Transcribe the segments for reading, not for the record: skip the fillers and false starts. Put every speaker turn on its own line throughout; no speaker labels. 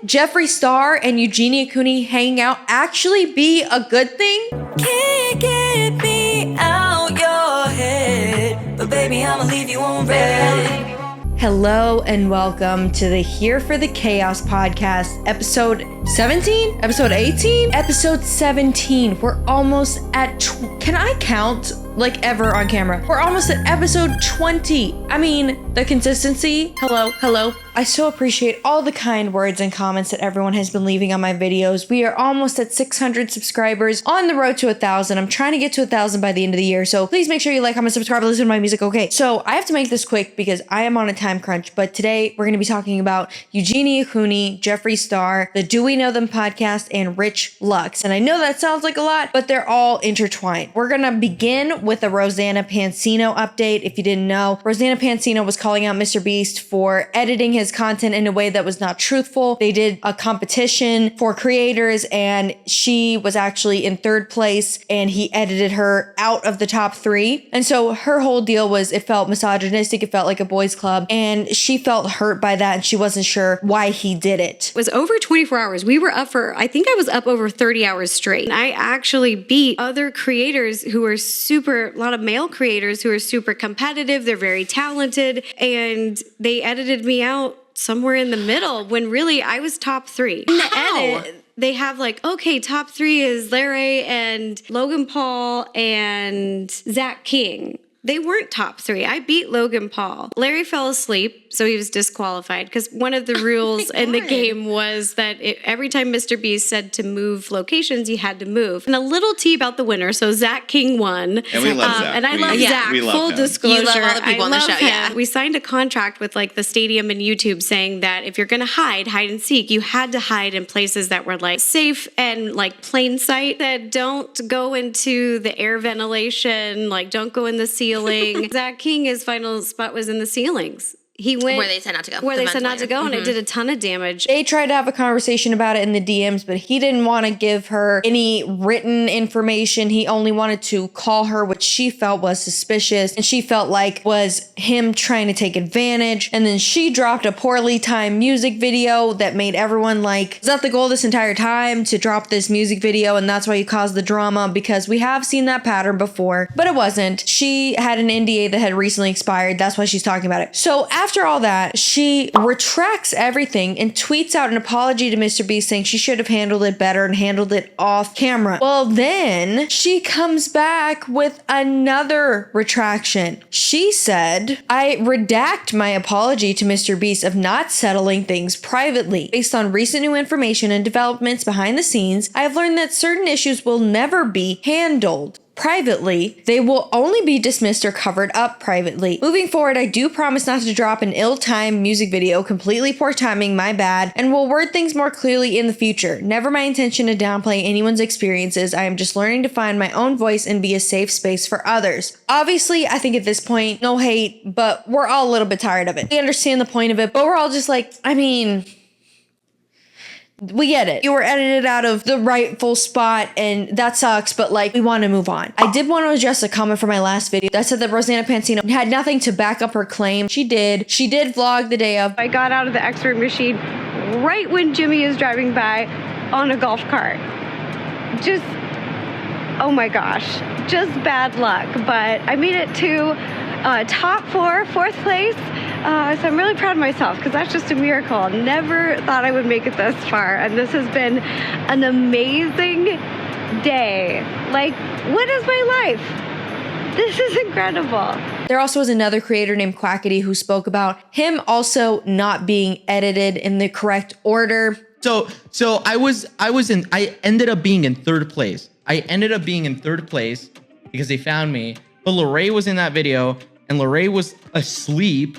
Jeffree Star and Eugenia Cooney hanging out actually be a good thing?
Can't get me out your head, but baby, I'ma leave you on red.
Hello and welcome to the Here for the Chaos podcast, episode 17? Episode 18? Episode 17. We're almost at, can I count like ever on camera? We're almost at episode 20. I mean, the consistency, hello. I so appreciate all the kind words and comments that everyone has been leaving on my videos. We are almost at 600 subscribers, on the road to 1,000. I'm trying to get to 1,000 by the end of the year, so please make sure you like, comment, subscribe, listen to my music. Okay, so I have to make this quick because I am on a time crunch, but today we're going to be talking about Eugenia Cooney, Jeffree Star, the Do We Know Them podcast, and Rich Lux. And I know that sounds like a lot, but they're all intertwined. We're going to begin with a ROSANNA PANSINO update. If you didn't know, ROSANNA PANSINO was calling out MrBeast for editing his content in a way that was not truthful. They did a competition for creators and she was actually in third place and he edited her out of the top 3. And so her whole deal was it felt misogynistic, it felt like a boys club, and she felt hurt by that and she wasn't sure why he did it.
It was over 24 hours. We were up for, I think I was up over 30 hours straight. And I actually beat other creators who are a lot of male creators who are super competitive. They're very talented and they edited me out somewhere in the middle when really I was top 3. In the edit, they have like, okay, top 3 is Larry and Logan Paul and Zach King. They weren't top 3. I beat Logan Paul. Larry fell asleep, so he was disqualified because one of the rules in the game was that every time MrBeast said to move locations, you had to move. And a little tea about the winner. So Zach King won.
And we love Zach.
And I love Zach.
We love
Full
him.
disclosure.
You love all the people on the show, yeah.
We signed a contract with like the stadium and YouTube saying that if you're going to hide and seek, you had to hide in places that were like safe and like plain sight, that don't go into the air ventilation, like don't go in the ceiling. Zach King, his final spot was in the ceilings. He went
where they said not to go.
Where they said not to go, and it did a ton of damage.
They tried to have a conversation about it in the DMs, but he didn't want to give her any written information. He only wanted to call her, which she felt was suspicious, and she felt like was him trying to take advantage. And then she dropped a poorly timed music video that made everyone like, is that the goal this entire time, to drop this music video? And that's why you caused the drama, because we have seen that pattern before, but it wasn't. She had an NDA that had recently expired. That's why she's talking about it. So after all that, she retracts everything and tweets out an apology to MrBeast saying she should have handled it better and handled it off camera. Well, then she comes back with another retraction. She said, I redact my apology to MrBeast of not settling things privately. Based on recent new information and developments behind the scenes, I have learned that certain issues will never be handled privately. They will only be dismissed or covered up privately. Moving forward, I do promise not to drop an ill-timed music video, completely poor timing, my bad, and will word things more clearly in the future. Never my intention to downplay anyone's experiences. I am just learning to find my own voice and be a safe space for others. Obviously, I think at this point, no hate, but we're all a little bit tired of it. We understand the point of it, but we're all just like, I mean, we get it. You were edited out of the rightful spot and that sucks, but like, we want to move on. I did want to address a comment from my last video that said that ROSANNA PANSINO had nothing to back up her claim. She did vlog the day of.
I got out of the X-ray machine right when Jimmy is driving by on a golf cart. Just, oh my gosh, just bad luck. But I made it to top 4, 4th place. So I'm really proud of myself because that's just a miracle. Never thought I would make it this far. And this has been an amazing day. Like, what is my life? This is incredible.
There also was another creator named Quackity who spoke about him also not being edited in the correct order.
So I ended up being in 3rd place. I ended up being in 3rd place because they found me. But Lorraine was in that video and Lorraine was asleep.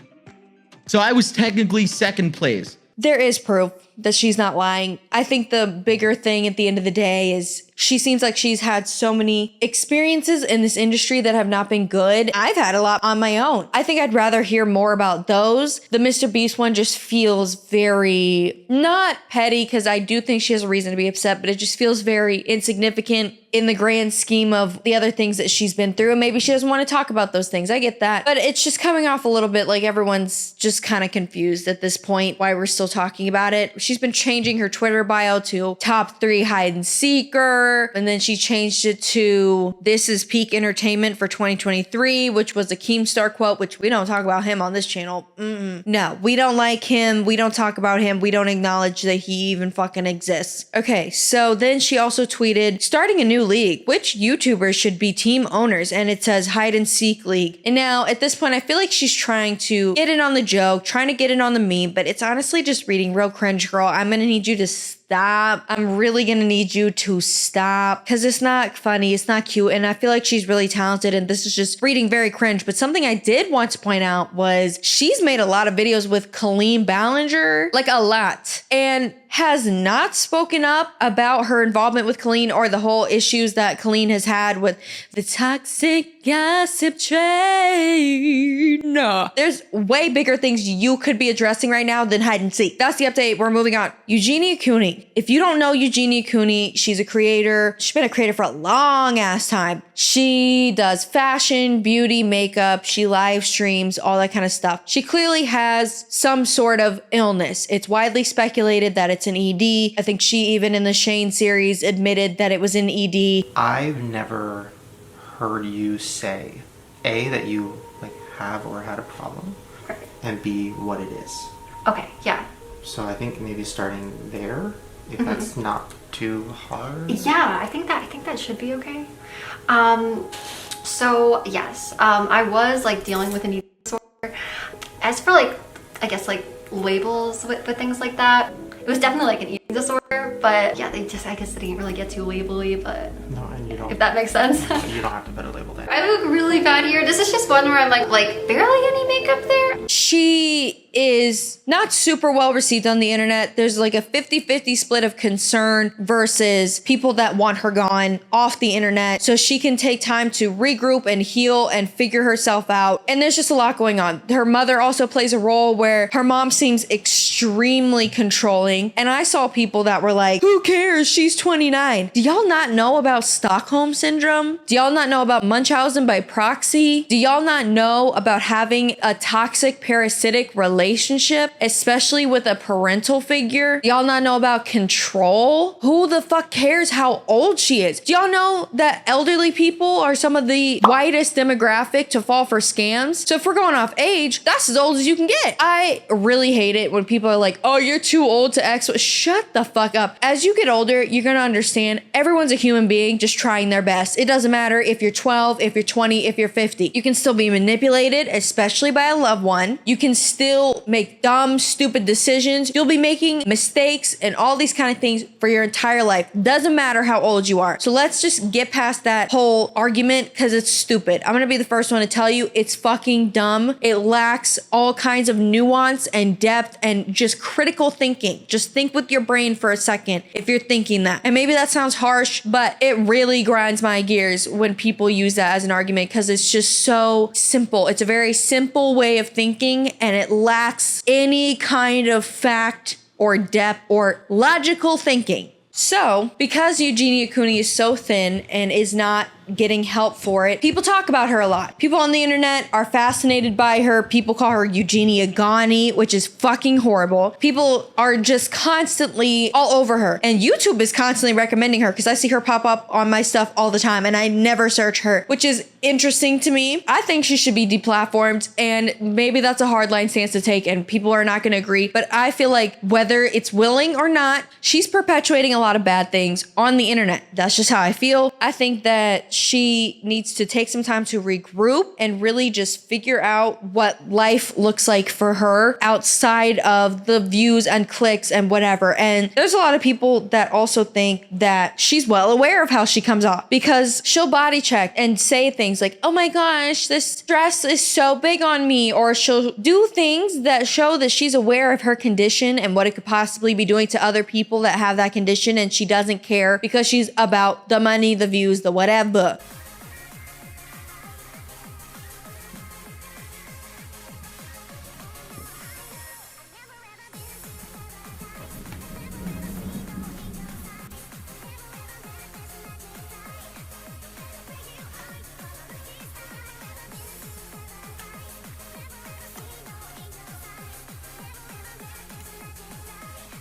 So I was technically 2nd place.
There is proof that she's not lying. I think the bigger thing at the end of the day is She seems like she's had so many experiences in this industry that have not been good. I've had a lot on my own. I think I'd rather hear more about those. The MrBeast one just feels very, not petty, because I do think she has a reason to be upset, but it just feels very insignificant in the grand scheme of the other things that she's been through. And maybe she doesn't want to talk about those things. I get that. But it's just coming off a little bit like everyone's just kind of confused at this point why we're still talking about it. She's been changing her Twitter bio to top 3 hide and seeker. And then she changed it to this is peak entertainment for 2023, which was a Keemstar quote, which we don't talk about him on this channel. No, we don't like him. We don't talk about him. We don't acknowledge that he even fucking exists. Okay, so then she also tweeted, starting a new league, which YouTubers should be team owners, and it says hide and seek league. And now at this point I feel like she's trying to get in on the joke, trying to get in on the meme, but it's honestly just reading real cringe, girl. I'm gonna need you to stop. I'm really gonna need you to stop, because it's not funny, it's not cute, and I feel like she's really talented, and this is just reading very cringe. But something I did want to point out was she's made a lot of videos with Colleen Ballinger, like a lot, and has not spoken up about her involvement with Colleen or the whole issues that Colleen has had with the toxic gossip train. No, there's way bigger things you could be addressing right now than hide and seek. That's the update. We're moving on. Eugenia Cooney. If you don't know Eugenia Cooney, she's a creator. She's been a creator for a long ass time. She does fashion, beauty, makeup. She live streams, all that kind of stuff. She clearly has some sort of illness. It's widely speculated that it's an ED. I think she even in the Shane series admitted that it was an ED.
I've never heard you say, A, that you like have or had a problem,
Right.
and B, what it is.
Okay, yeah.
So I think maybe starting there, if that's not too hard.
Yeah, I think that should be okay. So yes, I was like dealing with an eating disorder. As for like, I guess like labels with things like that, it was definitely like an eating disorder, but yeah, I guess they didn't really get too labely, but
No, and you don't.
if that makes sense.
You don't have to put a label there.
I look really bad here. This is just one where I'm like barely any makeup there.
She is not super well received on the internet. There's like a 50-50 split of concern versus people that want her gone off the internet so she can take time to regroup and heal and figure herself out. And there's just a lot going on. Her mother also plays a role where her mom seems extremely controlling. And I saw people that were like, who cares? She's 29. Do y'all not know about Stockholm Syndrome? Do y'all not know about Munchausen by proxy? Do y'all not know about having a toxic parasitic relationship, especially with a parental figure? Do y'all not know about control? Who the fuck cares how old she is? Do y'all know that elderly people are some of the widest demographic to fall for scams? So if we're going off age, that's as old as you can get. I really hate it when people are like, oh, you're too old to X. Shut the fuck up. As you get older, you're gonna understand everyone's a human being just trying their best. It doesn't matter if you're 12, if you're 20, if you're 50. You can still be manipulated, especially by a loved one. You can still make dumb, stupid decisions. You'll be making mistakes and all these kind of things for your entire life. Doesn't matter how old you are. So let's just get past that whole argument because it's stupid. I'm gonna be the first one to tell you it's fucking dumb. It lacks all kinds of nuance and depth and just critical thinking. Just think with your brain for a second if you're thinking that. And maybe that sounds harsh, but it really grinds my gears when people use that as an argument because it's just so simple. It's a very simple way of thinking and it lacks any kind of fact or depth or logical thinking. So, because Eugenia Cooney is so thin and is not getting help for it, people talk about her a lot. People on the internet are fascinated by her. People call her Eugenia Cooney, which is fucking horrible. People are just constantly all over her. And YouTube is constantly recommending her because I see her pop up on my stuff all the time and I never search her, which is interesting to me. I think she should be deplatformed and maybe that's a hardline stance to take and people are not going to agree. But I feel like whether it's willing or not, she's perpetuating a lot of bad things on the internet. That's just how I feel. I think that she needs to take some time to regroup and really just figure out what life looks like for her outside of the views and clicks and whatever. And there's a lot of people that also think that she's well aware of how she comes off, because she'll body check and say things like, oh my gosh, this dress is so big on me, or she'll do things that show that she's aware of her condition and what it could possibly be doing to other people that have that condition, and she doesn't care because she's about the money, the views, the whatever.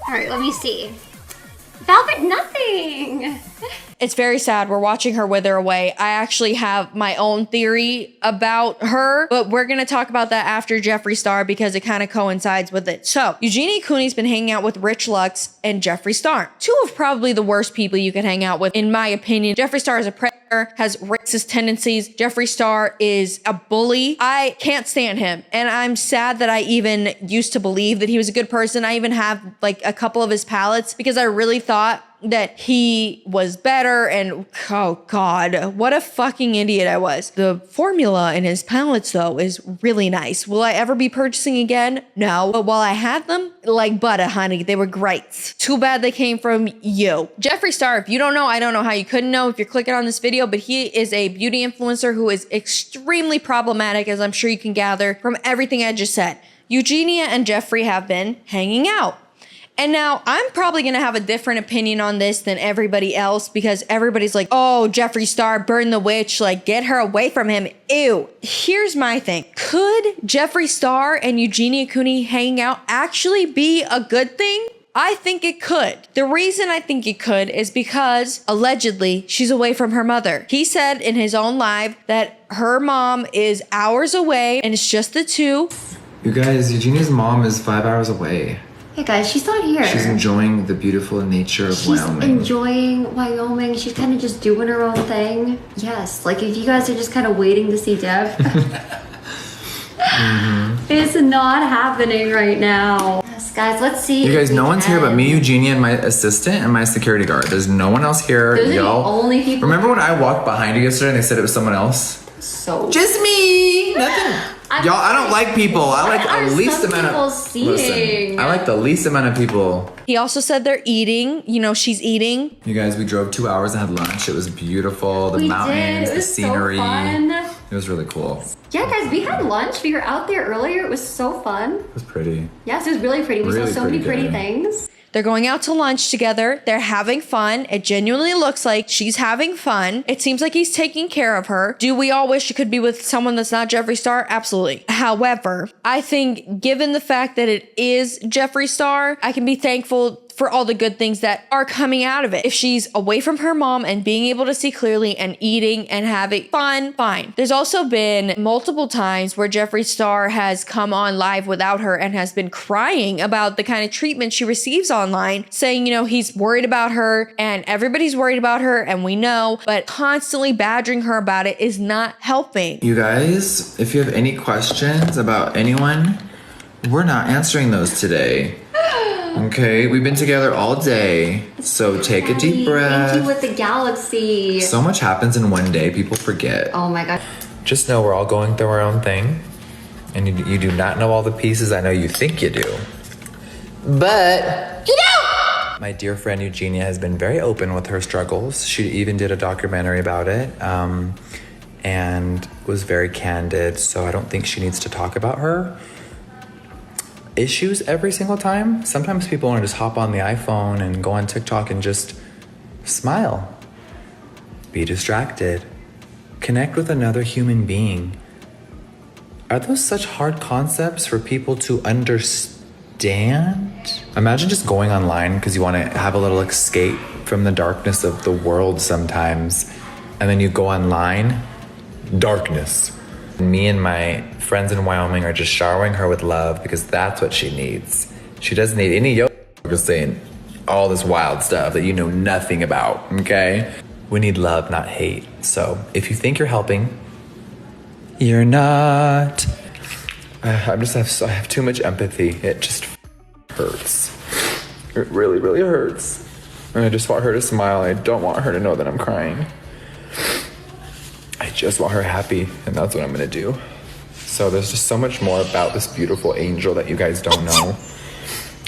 All right, let me see. Velvet nothing.
It's very sad. We're watching her wither away. I actually have my own theory about her, but we're going to talk about that after Jeffree Star because it kind of coincides with it. So, Eugenia Cooney's been hanging out with Rich Lux and Jeffree Star. Two of probably the worst people you could hang out with, in my opinion. Jeffree Star is a predator, has racist tendencies. Jeffree Star is a bully. I can't stand him. And I'm sad that I even used to believe that he was a good person. I even have like a couple of his palettes because I really thought that he was better, and oh god, what a fucking idiot I was. The formula in his palettes though is really nice. Will I ever be purchasing again? No. But while I had them, like butter, honey, they were great. Too bad they came from you. Jeffree Star, if you don't know, I don't know how you couldn't know if you're clicking on this video, but he is a beauty influencer who is extremely problematic, as I'm sure you can gather from everything I just said. Eugenia and Jeffree have been hanging out. And now I'm probably going to have a different opinion on this than everybody else, because everybody's like, oh, Jeffree Star, burn the witch, like get her away from him. Ew. Here's my thing. Could Jeffree Star and Eugenia Cooney hanging out actually be a good thing? I think it could. The reason I think it could is because allegedly she's away from her mother. He said in his own live that her mom is hours away and it's just the two.
You guys, Eugenia's mom is 5 hours away.
Hey guys, she's not here.
She's enjoying the beautiful nature of Wyoming.
She's enjoying Wyoming. She's kind of just doing her own thing. Yes, like if you guys are just kind of waiting to see Deb. It's not happening right now. Yes, guys, let's see.
You guys, no one's here but me, Eugenia, and my assistant and my security guard. There's no one else here.
Those are the only people.
Remember when I walked behind you yesterday and they said it was someone else?
So
just me. Nothing. Y'all, I don't like people. I like the least amount of. Listen, I like the least amount of people.
He also said they're eating. You know, she's eating.
You guys, we drove 2 hours and had lunch. It was beautiful. The mountains, the scenery.
So fun.
It was really cool.
Yeah, guys, we had lunch. We were out there earlier. It was so fun.
It was pretty.
Yes, it was really pretty. We
Really
saw so many pretty
good.
things.
They're going out to lunch together. They're having fun. It genuinely looks like she's having fun. It seems like he's taking care of her. Do we all wish she could be with someone that's not Jeffree Star? Absolutely. However, I think given the fact that it is Jeffree Star, I can be thankful for all the good things that are coming out of it. If she's away from her mom and being able to see clearly and eating and having fun, fine. There's also been multiple times where Jeffree Star has come on live without her and has been crying about the kind of treatment she receives online, saying, you know, he's worried about her and everybody's worried about her and we know, but constantly badgering her about it is not helping.
You guys, if you have any questions about anyone, we're not answering those today. Okay, we've been together all day, so take a deep breath.
Thank you with the galaxy.
So much happens in one day, people forget.
Oh my god.
Just know we're all going through our own thing, and you do not know all the pieces. I know you think you do. But you do! My dear friend Eugenia has been very open with her struggles. She even did a documentary about it, and was very candid, so I don't think she needs to talk about her issues every single time. Sometimes people want to just hop on the iPhone and go on TikTok and just smile. Be distracted. Connect with another human being. Are those such hard concepts for people to understand? Imagine just going online because you want to have a little escape from the darkness of the world sometimes, and then you go online, darkness. Me and my friends in Wyoming are just showering her with love because that's what she needs. She doesn't need any yoga saying all this wild stuff that you know nothing about, okay? We need love, not hate. So if you think you're helping, you're not. I have too much empathy. It just hurts. It really, really hurts. And I just want her to smile. I don't want her to know that I'm crying. I just want her happy, and that's what I'm gonna do. So there's just so much more about this beautiful angel that you guys don't know.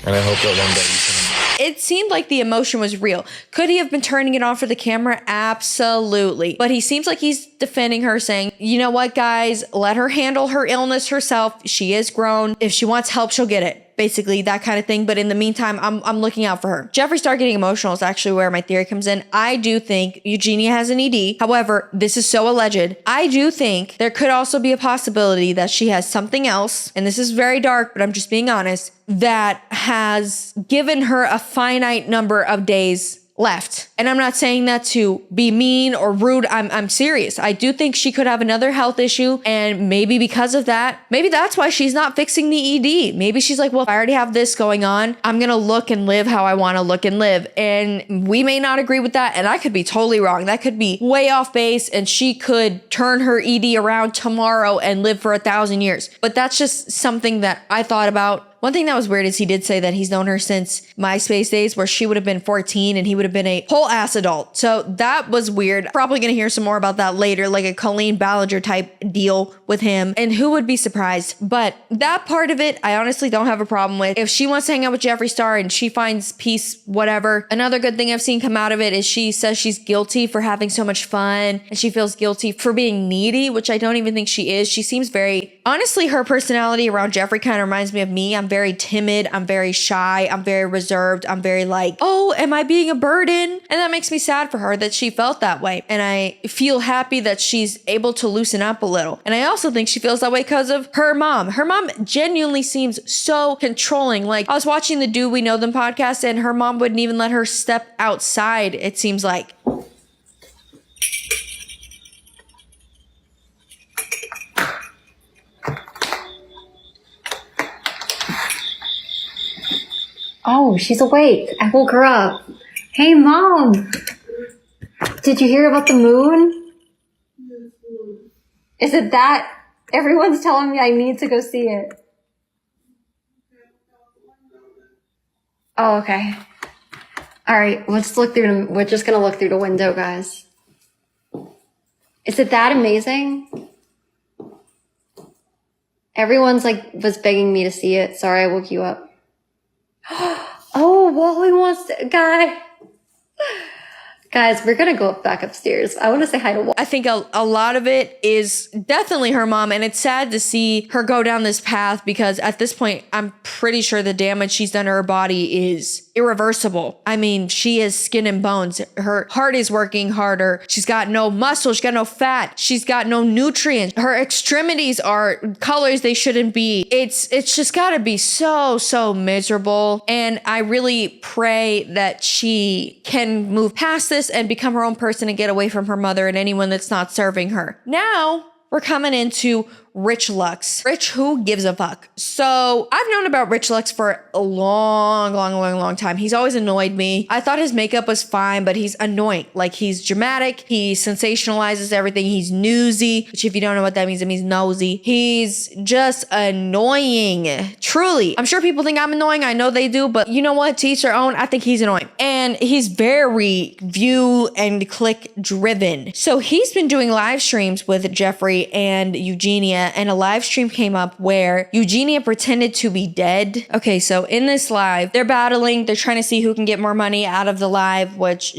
And I hope that one day you can...
It seemed like the emotion was real. Could he have been turning it on for the camera? Absolutely. But he seems like he's defending her, saying, you know what, guys, let her handle her illness herself. She is grown. If she wants help, she'll get it. Basically, that kind of thing. But in the meantime, I'm looking out for her. Jeffree started getting emotional is actually where my theory comes in. I do think Eugenia has an ED. However, this is so alleged. I do think there could also be a possibility that she has something else, and this is very dark, but I'm just being honest, that has given her a finite number of days left. And I'm not saying that to be mean or rude. I'm serious. I do think she could have another health issue, and maybe because of that, maybe that's why she's not fixing the ED. Maybe she's like, well, if I already have this going on, I'm gonna look and live how I want to look and live. And we may not agree with that, and I could be totally wrong. That could be way off base, and she could turn her ED around tomorrow and live for 1,000 years. But that's just something that I thought about. One thing that was weird is he did say that he's known her since MySpace days, where she would have been 14 and he would have been a whole ass adult. So that was weird. Probably gonna hear some more about that later, like a Colleen Ballinger type deal with him. And who would be surprised? But that part of it, I honestly don't have a problem with. If she wants to hang out with Jeffree Star and she finds peace, whatever. Another good thing I've seen come out of it is she says she's guilty for having so much fun, and she feels guilty for being needy, which I don't even think she is. She seems very, honestly, her personality around Jeffree kind of reminds me of me. I'm very timid. I'm very shy. I'm very reserved. I'm very like, oh, am I being a burden? And that makes me sad for her that she felt that way. And I feel happy that she's able to loosen up a little. And I also think she feels that way because of her mom. Her mom genuinely seems so controlling. Like, I was watching the Do We Know Them podcast, and her mom wouldn't even let her step outside, it seems like.
Oh, she's awake. I woke her up. Hey, Mom. Did you hear about the moon? Is it that? Everyone's telling me I need to go see it. Oh, okay. All right, let's look through. We're just going to look through the window, guys. Is it that amazing? Everyone's like, was begging me to see it. Sorry, I woke you up. Oh, Wally wants to, guys, we're gonna go back upstairs. I want to say hi to Wally.
I think a lot of it is definitely her mom, and it's sad to see her go down this path because at this point, I'm pretty sure the damage she's done to her body is irreversible. I mean, she is skin and bones. Her heart is working harder. She's got no muscle. She's got no fat. She's got no nutrients. Her extremities are colors they shouldn't be. It's just gotta be so miserable. And I really pray that she can move past this and become her own person and get away from her mother and anyone that's not serving her. Now, we're coming into Rich Lux. Rich, who gives a fuck? So I've known about Rich Lux for a long time. He's always annoyed me. I thought his makeup was fine, but he's annoying. Like, he's dramatic. He sensationalizes everything. He's newsy, which if you don't know what that means, it means nosy. He's just annoying. Truly. I'm sure people think I'm annoying. I know they do, but you know what? To each their own. I think he's annoying. And he's very view and click driven. So he's been doing live streams with Jeffree and Eugenia, and a live stream came up where Eugenia pretended to be dead. Okay, so in this live, they're battling. They're trying to see who can get more money out of the live, which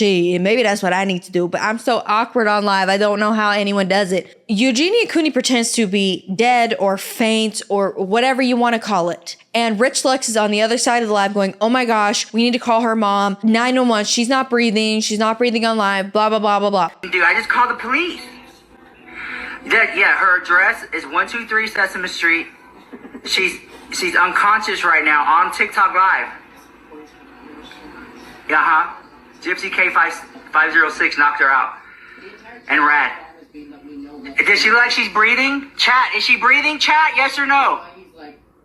maybe that's what I need to do, but I'm so awkward on live. I don't know how anyone does it. Eugenia Cooney pretends to be dead or faint or whatever you want to call it. And Rich Lux is on the other side of the live going, oh my gosh, we need to call her mom. 911, she's not breathing. She's not breathing on live, blah, blah, blah, blah, blah.
Dude, I just called the police. Yeah, her address is 123 Sesame Street. She's unconscious right now on TikTok Live. Yeah, Gypsy K506 knocked her out. And Rad. Does she look like she's breathing? Chat, is she breathing? Chat, yes or no?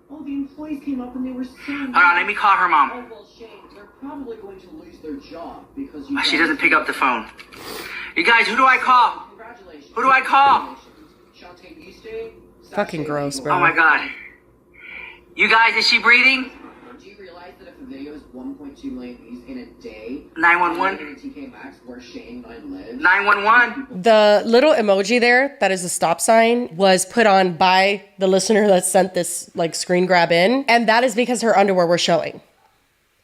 Oh, the employees came up and they were saying...
Hold on, let me call her mom.
are probably going to lose their job because
She doesn't pick up the phone. You guys, who do I call? Who do I call?
Fucking gross, bro.
Oh my god. You guys, is she breathing?
Do you realize that if a video is 1.2 million views in a day,
911?
DWTK Max, where Shane and I live,
911?
The little emoji there, that is a stop sign, was put on by the listener that sent this like screen grab in. And that is because her underwear were showing.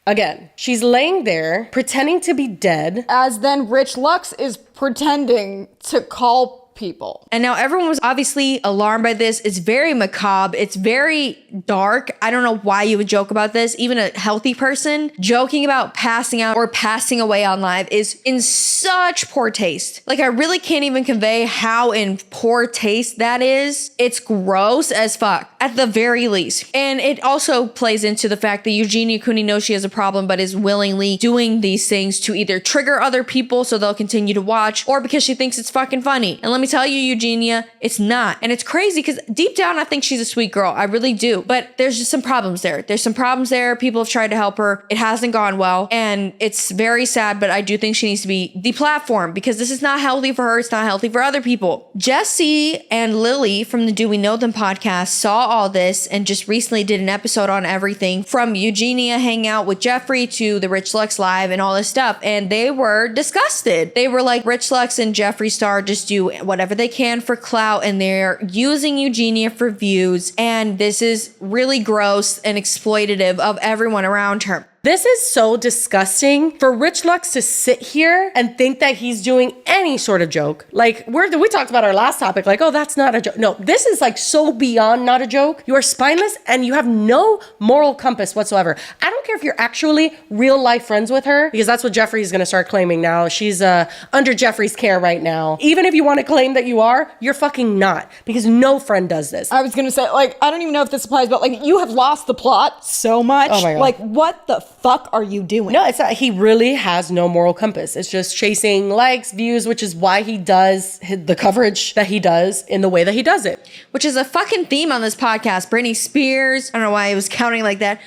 Again, she's laying there pretending to be dead.
As then Rich Lux is pretending to call people.
And now everyone was obviously alarmed by this. It's very macabre. It's very dark. I don't know why you would joke about this. Even a healthy person joking about passing out or passing away on live is in such poor taste. Like, I really can't even convey how in poor taste that is. It's gross as fuck at the very least. And it also plays into the fact that Eugenia Cooney knows she has a problem, but is willingly doing these things to either trigger other people so they'll continue to watch, or because she thinks it's fucking funny. And let me tell you, Eugenia, it's not. And it's crazy because deep down, I think she's a sweet girl. I really do. But there's just some problems there. There's some problems there. People have tried to help her. It hasn't gone well. And it's very sad, but I do think she needs to be deplatformed because this is not healthy for her. It's not healthy for other people. Jessi and Lily from the Do We Know Them podcast saw all this and just recently did an episode on everything from Eugenia hanging out with Jeffree to the Rich Lux live and all this stuff. And they were disgusted. They were like, Rich Lux and Jeffree Star just do whatever they can for clout and they're using Eugenia for views. And this is really gross and exploitative of everyone around her.
This is so disgusting for Rich Lux to sit here and think that he's doing any sort of joke. Like, we talked about our last topic, like, oh, that's not a joke. No, this is like so beyond not a joke. You are spineless and you have no moral compass whatsoever. I don't care if you're actually real life friends with her, because that's what Jeffree is going to start claiming now. She's under Jeffree's care right now. Even if you want to claim that you are, you're fucking not, because no friend does this.
I was gonna say, like, I don't even know if this applies, but like, you have lost the plot so much.
Oh my God.
Like, what the fuck are you doing?
No, it's not. He really has no moral compass. It's just chasing likes, views, which is why he does the coverage that he does in the way that he does it.
Which is a fucking theme on this podcast. Britney Spears. I don't know why I was counting like that.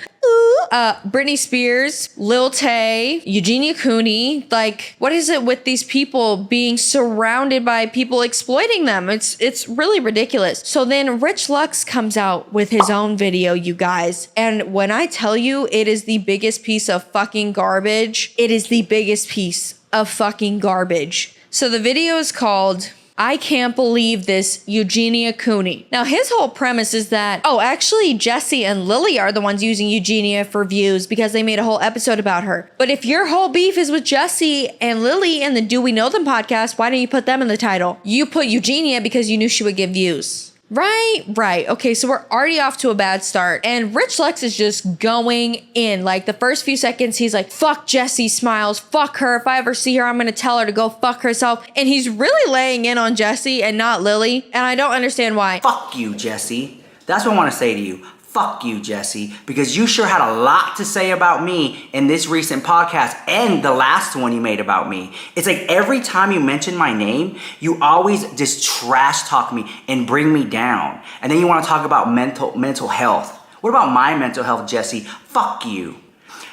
Britney Spears, Lil Tay, Eugenia Cooney. Like, what is it with these people being surrounded by people exploiting them? It's really ridiculous. So then Rich Lux comes out with his own video, you guys. And when I tell you it is the biggest piece of fucking garbage, it is the biggest piece of fucking garbage. So the video is called I Can't Believe This, Eugenia Cooney. Now, his whole premise is that, oh, actually, Jessi and Lily are the ones using Eugenia for views because they made a whole episode about her. But if your whole beef is with Jessi and Lily and the Do We Know Them podcast, why don't you put them in the title? You put Eugenia because you knew she would get views. Right. Okay, so we're already off to a bad start. And Rich Lux is just going in. Like, the first few seconds, he's like, fuck Jessi Smiles. Fuck her. If I ever see her, I'm going to tell her to go fuck herself. And he's really laying in on Jessi and not Lily. And I don't understand why.
Fuck you, Jessi. That's what I want to say to you. Fuck you, Jessi, because you sure had a lot to say about me in this recent podcast and the last one you made about me. It's like every time you mention my name, you always just trash talk me and bring me down. And then you want to talk about mental health. What about my mental health, Jessi? Fuck you.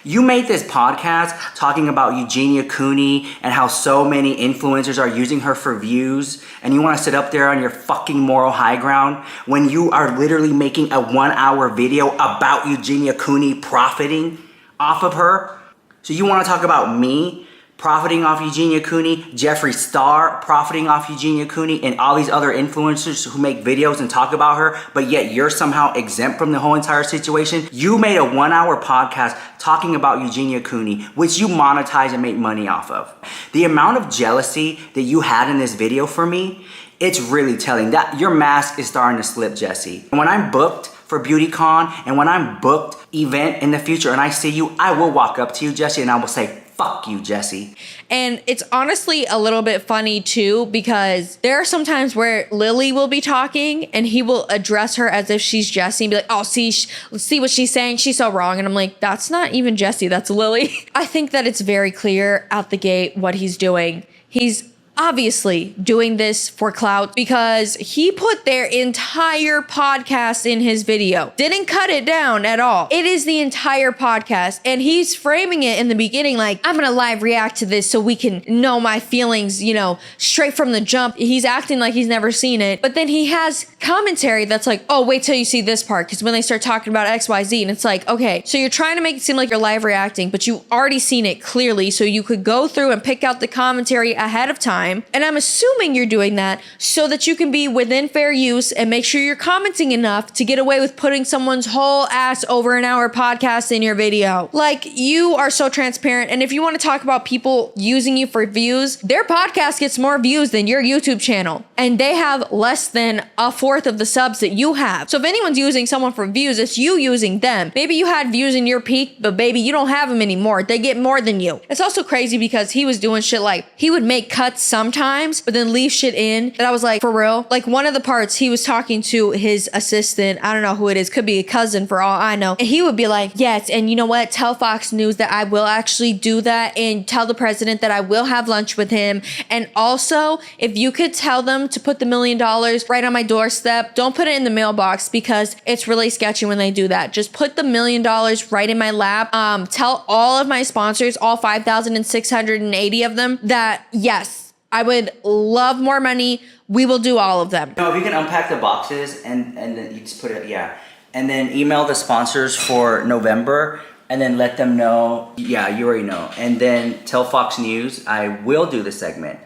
You made this podcast talking about Eugenia Cooney and how so many influencers are using her for views, and you want to sit up there on your fucking moral high ground when you are literally making a 1-hour video about Eugenia Cooney profiting off of her. So you want to talk about me profiting off Eugenia Cooney, Jeffree Star profiting off Eugenia Cooney, and all these other influencers who make videos and talk about her, but yet you're somehow exempt from the whole entire situation. You made a 1-hour podcast talking about Eugenia Cooney, which you monetize and make money off of. The amount of jealousy that you had in this video for me, it's really telling. That your mask is starting to slip, Jessi. When I'm booked for BeautyCon and when I'm booked event in the future and I see you, I will walk up to you, Jessi, and I will say, fuck you, Jessi.
And it's honestly a little bit funny too, because there are some times where Lily will be talking and he will address her as if she's Jessi and be like, oh, let's see what she's saying. She's so wrong. And I'm like, that's not even Jessi, that's Lily. I think that it's very clear out the gate what he's doing. He's obviously doing this for clout because he put their entire podcast in his video. Didn't cut it down at all. It is the entire podcast. And he's framing it in the beginning like, I'm gonna live react to this so we can know my feelings, you know, straight from the jump. He's acting like he's never seen it. But then he has commentary that's like, oh, wait till you see this part. Because when they start talking about XYZ, and it's like, okay, so you're trying to make it seem like you're live reacting, but you already seen it clearly. So you could go through and pick out the commentary ahead of time. And I'm assuming you're doing that so that you can be within fair use and make sure you're commenting enough to get away with putting someone's whole ass over an hour podcast in your video. Like, you are so transparent. And if you want to talk about people using you for views, their podcast gets more views than your YouTube channel. And they have less than a fourth of the subs that you have. So if anyone's using someone for views, it's you using them. Maybe you had views in your peak, but baby, you don't have them anymore. They get more than you. It's also crazy because he was doing shit like, he would make cuts sometimes, but then leave shit in that I was like, for real? Like, one of the parts, he was talking to his assistant. I don't know who it is. Could be a cousin for all I know. And he would be like, yes, and you know what? Tell Fox News that I will actually do that, and tell the president that I will have lunch with him. And also, if you could tell them to put the $1 million right on my doorstep, don't put it in the mailbox because it's really sketchy when they do that. Just put the $1 million right in my lap. Tell all of my sponsors, all 5,680 of them, that yes, I would love more money. We will do all of them.
No, if you can unpack the boxes and then you just put it, yeah. And then email the sponsors for November and then let them know, yeah, you already know. And then tell Fox News I will do the segment.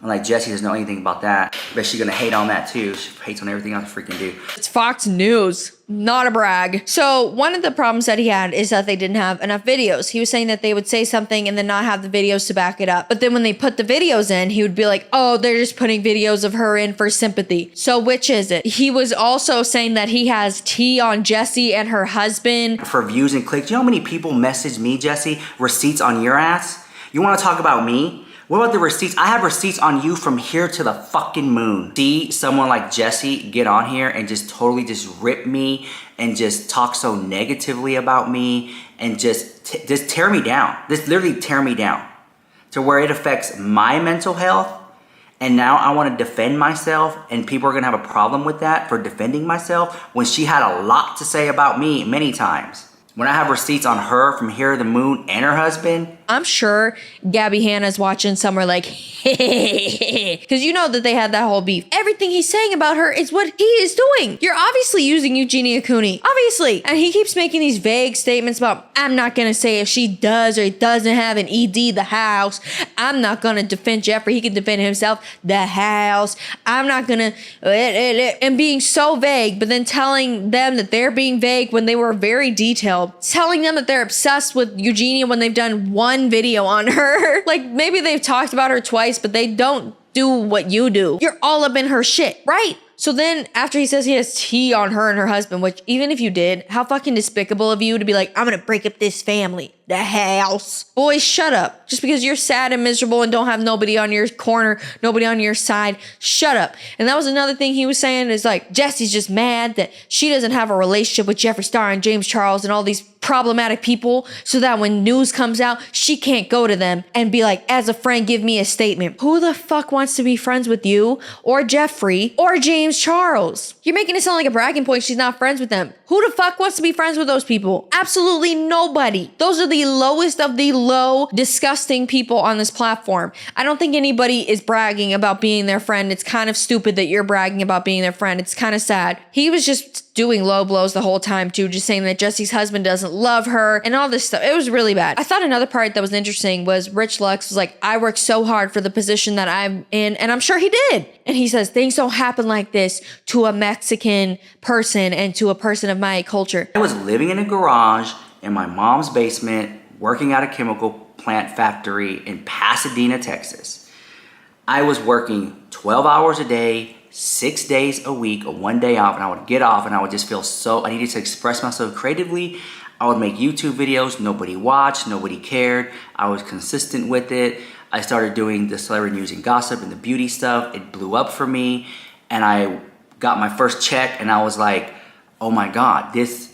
I'm like, Jessi doesn't know anything about that. But she's gonna hate on that too. She hates on everything I freaking do.
It's Fox News, not a brag. So one of the problems that he had is that they didn't have enough videos. He was saying that they would say something and then not have the videos to back it up. But then when they put the videos in, he would be like, oh, they're just putting videos of her in for sympathy. So which is it? He was also saying that he has tea on Jessi and her husband.
For views and clicks, you know how many people message me, Jessi, receipts on your ass? You wanna talk about me? What about the receipts? I have receipts on you from here to the fucking moon. See someone like Jessi get on here and just totally just rip me and just talk so negatively about me and just tear me down. Just literally tear me down to where it affects my mental health. And now I want to defend myself, and people are going to have a problem with that for defending myself when she had a lot to say about me many times. When I have receipts on her from here to the moon and her husband.
I'm sure Gabby Hanna's watching somewhere like, because you know that they had that whole beef. Everything he's saying about her is what he is doing. You're obviously using Eugenia Cooney. Obviously. And he keeps making these vague statements about, I'm not going to say if she does or doesn't have an ED, the house. I'm not going to defend Jeffree. He can defend himself. The house. I'm not going to, and being so vague, but then telling them that they're being vague when they were very detailed. Telling them that they're obsessed with Eugenia when they've done one video on her. Like, maybe they've talked about her twice, but they don't do what you do. You're all up in her shit, right? So then after he says he has tea on her and her husband, which even if you did, how fucking despicable of you to be like, I'm gonna break up this family, the house. Boys, shut up. Just because you're sad and miserable and don't have nobody on your corner, nobody on your side, shut up. And that was another thing he was saying is like, Jessi's just mad that she doesn't have a relationship with Jeffree Star and James Charles and all these problematic people, so that when news comes out, she can't go to them and be like, as a friend, give me a statement. Who the fuck wants to be friends with you or Jeffree or James Charles? You're making it sound like a bragging point. She's not friends with them. Who the fuck wants to be friends with those people? Absolutely nobody. Those are the lowest of the low, disgusting people on this platform. I don't think anybody is bragging about being their friend. It's kind of stupid that you're bragging about being their friend. It's kind of sad. He was just doing low blows the whole time too, just saying that Jessi's husband doesn't love her and all this stuff. It was really bad. I thought another part that was interesting was Rich Lux was like, I worked so hard for the position that I'm in, and I'm sure he did. And he says, things don't happen like this to a Mexican person and to a person of my culture.
I was living in a garage in my mom's basement, working at a chemical plant factory in Pasadena, Texas. I was working 12 hours a day, 6 days a week, or 1 day off, and I would get off and I would just feel so, I needed to express myself creatively. I would make YouTube videos, nobody watched, nobody cared. I was consistent with it. I started doing the celebrity news and gossip and the beauty stuff. It blew up for me, and I got my first check, and I was like, oh my God, this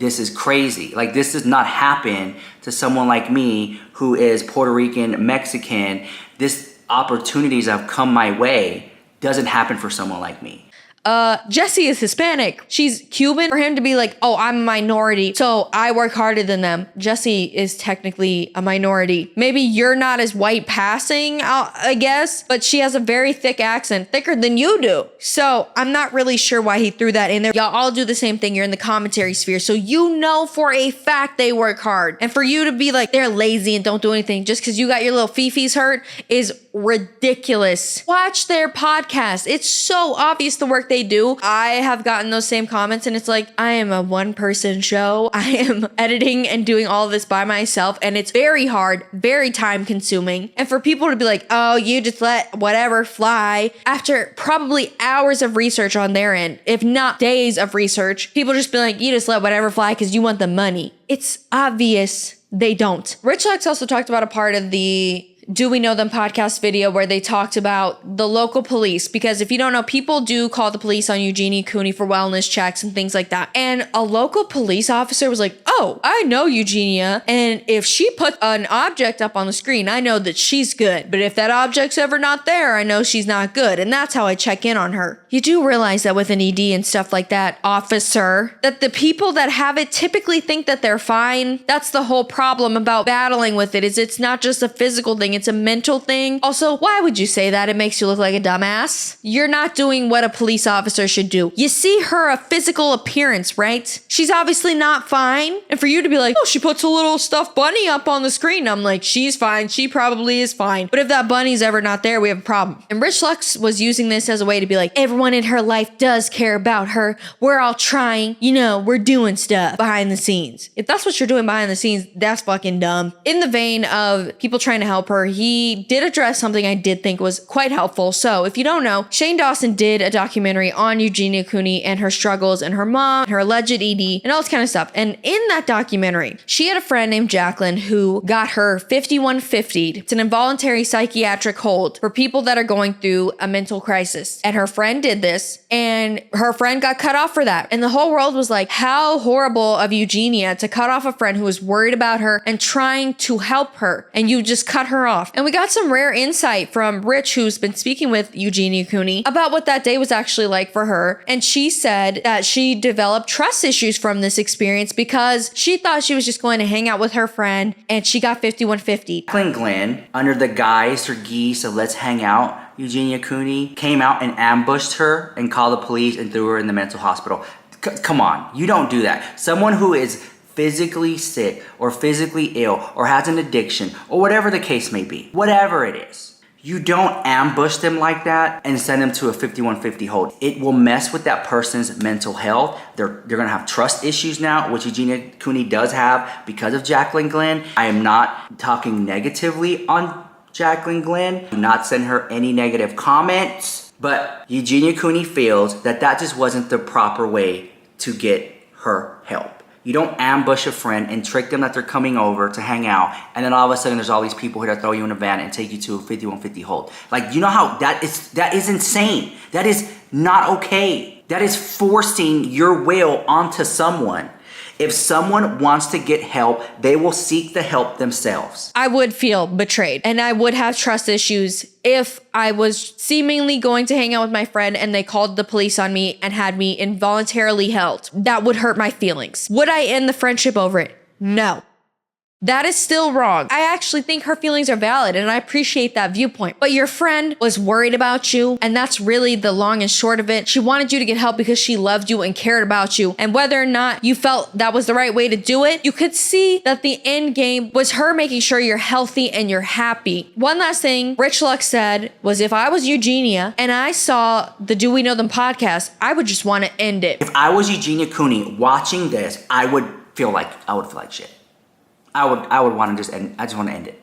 is crazy. Like, this does not happen to someone like me who is Puerto Rican, Mexican. This opportunities that have come my way doesn't happen for someone like me.
Jessi is Hispanic. She's Cuban. For him to be like, oh, I'm a minority, so I work harder than them. Jessi is technically a minority. Maybe you're not as white passing, I guess, but she has a very thick accent, thicker than you do. So I'm not really sure why he threw that in there. Y'all all do the same thing. You're in the commentary sphere, so you know for a fact they work hard. And for you to be like, they're lazy and don't do anything just because you got your little fifis hurt is ridiculous. Watch their podcast. It's so obvious the work they do. I have gotten those same comments and it's like, I am a one-person show. I am editing and doing all this by myself and it's very hard, very time consuming. And for people to be like, oh, you just let whatever fly after probably hours of research on their end, if not days of research, people just be like, you just let whatever fly because you want the money. It's obvious they don't. Rich Lux also talked about a part of the Do We Know Them podcast video where they talked about the local police, because if you don't know, people do call the police on Eugenia Cooney for wellness checks and things like that. And a local police officer was like, oh, I know Eugenia, and if she put an object up on the screen, I know that she's good. But if that object's ever not there, I know she's not good. And that's how I check in on her. You do realize that with an ED and stuff like that, officer, that the people that have it typically think that they're fine. That's the whole problem about battling with it, is it's not just a physical thing, it's a mental thing. Also, why would you say that? It makes you look like a dumbass. You're not doing what a police officer should do. You see her physical appearance, right? She's obviously not fine. And for you to be like, oh, she puts a little stuffed bunny up on the screen. I'm like, she's fine. She probably is fine. But if that bunny's ever not there, we have a problem. And Rich Lux was using this as a way to be like, everyone in her life does care about her. We're all trying. You know, we're doing stuff behind the scenes. If that's what you're doing behind the scenes, that's fucking dumb. In the vein of people trying to help her, he did address something I did think was quite helpful. So if you don't know, Shane Dawson did a documentary on Eugenia Cooney and her struggles and her mom, her alleged ED, and all this kind of stuff. And in that documentary, she had a friend named Jacqueline who got her 5150'd. It's an involuntary psychiatric hold for people that are going through a mental crisis. And her friend did this, and her friend got cut off for that. And the whole world was like, how horrible of Eugenia to cut off a friend who was worried about her and trying to help her, and you just cut her off. And we got some rare insight from Rich, who's been speaking with Eugenia Cooney, about what that day was actually like for her. And she said that she developed trust issues from this experience because she thought she was just going to hang out with her friend, and she got 5150.
Glenn, under the guise or geese of let's hang out, Eugenia Cooney came out and ambushed her and called the police and threw her in the mental hospital. Come on, you don't do that. Someone who is physically sick or physically ill or has an addiction or whatever the case may be, whatever it is, you don't ambush them like that and send them to a 5150 hold. It will mess with that person's mental health. They're gonna have trust issues now, which Eugenia Cooney does have because of Jacqueline Glenn. I am not talking negatively on Jacqueline Glenn. Do not send her any negative comments, but Eugenia Cooney feels that that just wasn't the proper way to get her help. You don't ambush a friend and trick them that they're coming over to hang out, and then all of a sudden there's all these people here that throw you in a van and take you to a 5150 hold. Like, you know how that is insane. That is not okay. That is forcing your will onto someone. If someone wants to get help, they will seek the help themselves.
I would feel betrayed, and I would have trust issues if I was seemingly going to hang out with my friend and they called the police on me and had me involuntarily held. That would hurt my feelings. Would I end the friendship over it? No. That is still wrong. I actually think her feelings are valid, and I appreciate that viewpoint. But your friend was worried about you, and that's really the long and short of it. She wanted you to get help because she loved you and cared about you. And whether or not you felt that was the right way to do it, you could see that the end game was her making sure you're healthy and you're happy. One last thing Rich Lux said was, if I was Eugenia and I saw the Do We Know Them podcast, I would just want to end it.
If I was Eugenia Cooney watching this, I would feel like shit. I would want to just end. I just want to end it.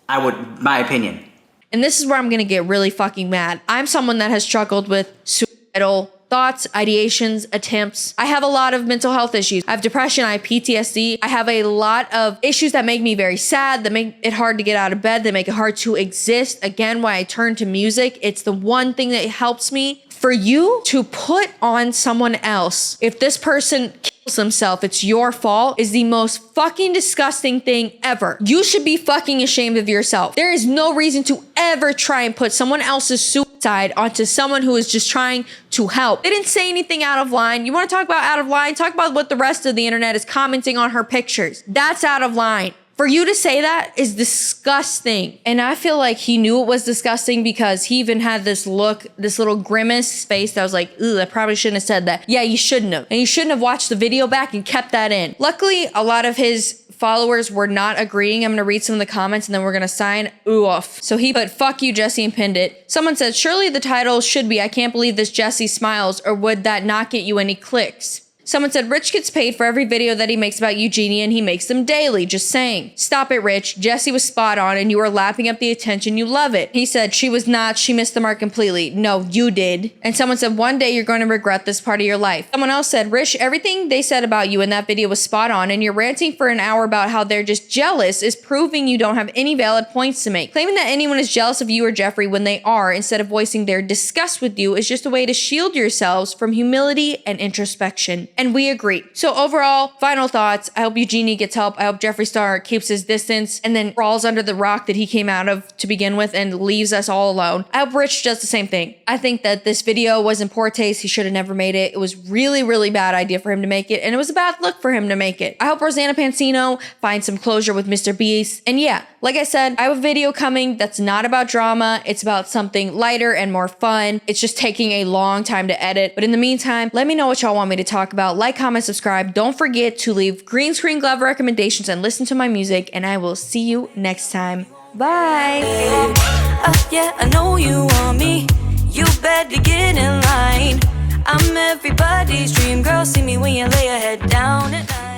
My opinion.
And this is where I'm going to get really fucking mad. I'm someone that has struggled with suicidal thoughts, ideations, attempts. I have a lot of mental health issues. I have depression, I have PTSD. I have a lot of issues that make me very sad, that make it hard to get out of bed, that make it hard to exist. Again, why I turn to music. It's the one thing that helps me. For you to put on someone else, if this person himself, it's your fault, is the most fucking disgusting thing ever. You should be fucking ashamed of yourself. There is no reason to ever try and put someone else's suicide onto someone who is just trying to help. They didn't say anything out of line. You want to talk about out of line? Talk about what the rest of the internet is commenting on her pictures. That's out of line. For you to say that is disgusting. And I feel like he knew it was disgusting because he even had this look, this little grimace face that was like, ugh, I probably shouldn't have said that. Yeah, you shouldn't have. And you shouldn't have watched the video back and kept that in. Luckily, a lot of his followers were not agreeing. I'm gonna read some of the comments and then we're gonna sign off. So he put, fuck you, Jessi, and pinned it. Someone said, surely the title should be, I can't believe this Jessi smiles, or would that not get you any clicks? Someone said, Rich gets paid for every video that he makes about Eugenia and he makes them daily. Just saying. Stop it, Rich. Jessi was spot on and you were lapping up the attention. You love it. He said, she was not. She missed the mark completely. No, you did. And someone said, one day you're going to regret this part of your life. Someone else said, Rich, everything they said about you in that video was spot on and you're ranting for an hour about how they're just jealous is proving you don't have any valid points to make. Claiming that anyone is jealous of you or Jeffree when they are, instead of voicing their disgust with you, is just a way to shield yourselves from humility and introspection. And we agree. So overall, final thoughts. I hope Eugenia gets help. I hope Jeffree Star keeps his distance and then crawls under the rock that he came out of to begin with and leaves us all alone. I hope Rich does the same thing. I think that this video was in poor taste. He should have never made it. It was really, really bad idea for him to make it. And it was a bad look for him to make it. I hope ROSANNA PANSINO finds some closure with MrBeast. And yeah, like I said, I have a video coming that's not about drama. It's about something lighter and more fun. It's just taking a long time to edit. But in the meantime, let me know what y'all want me to talk about. Like, comment, subscribe. Don't forget to leave green screen glove recommendations and listen to my music. And I will see you next time. Bye.
Yeah, I know you want me. You better get in line. I'm everybody's dream girl. See me when you lay your head down at night.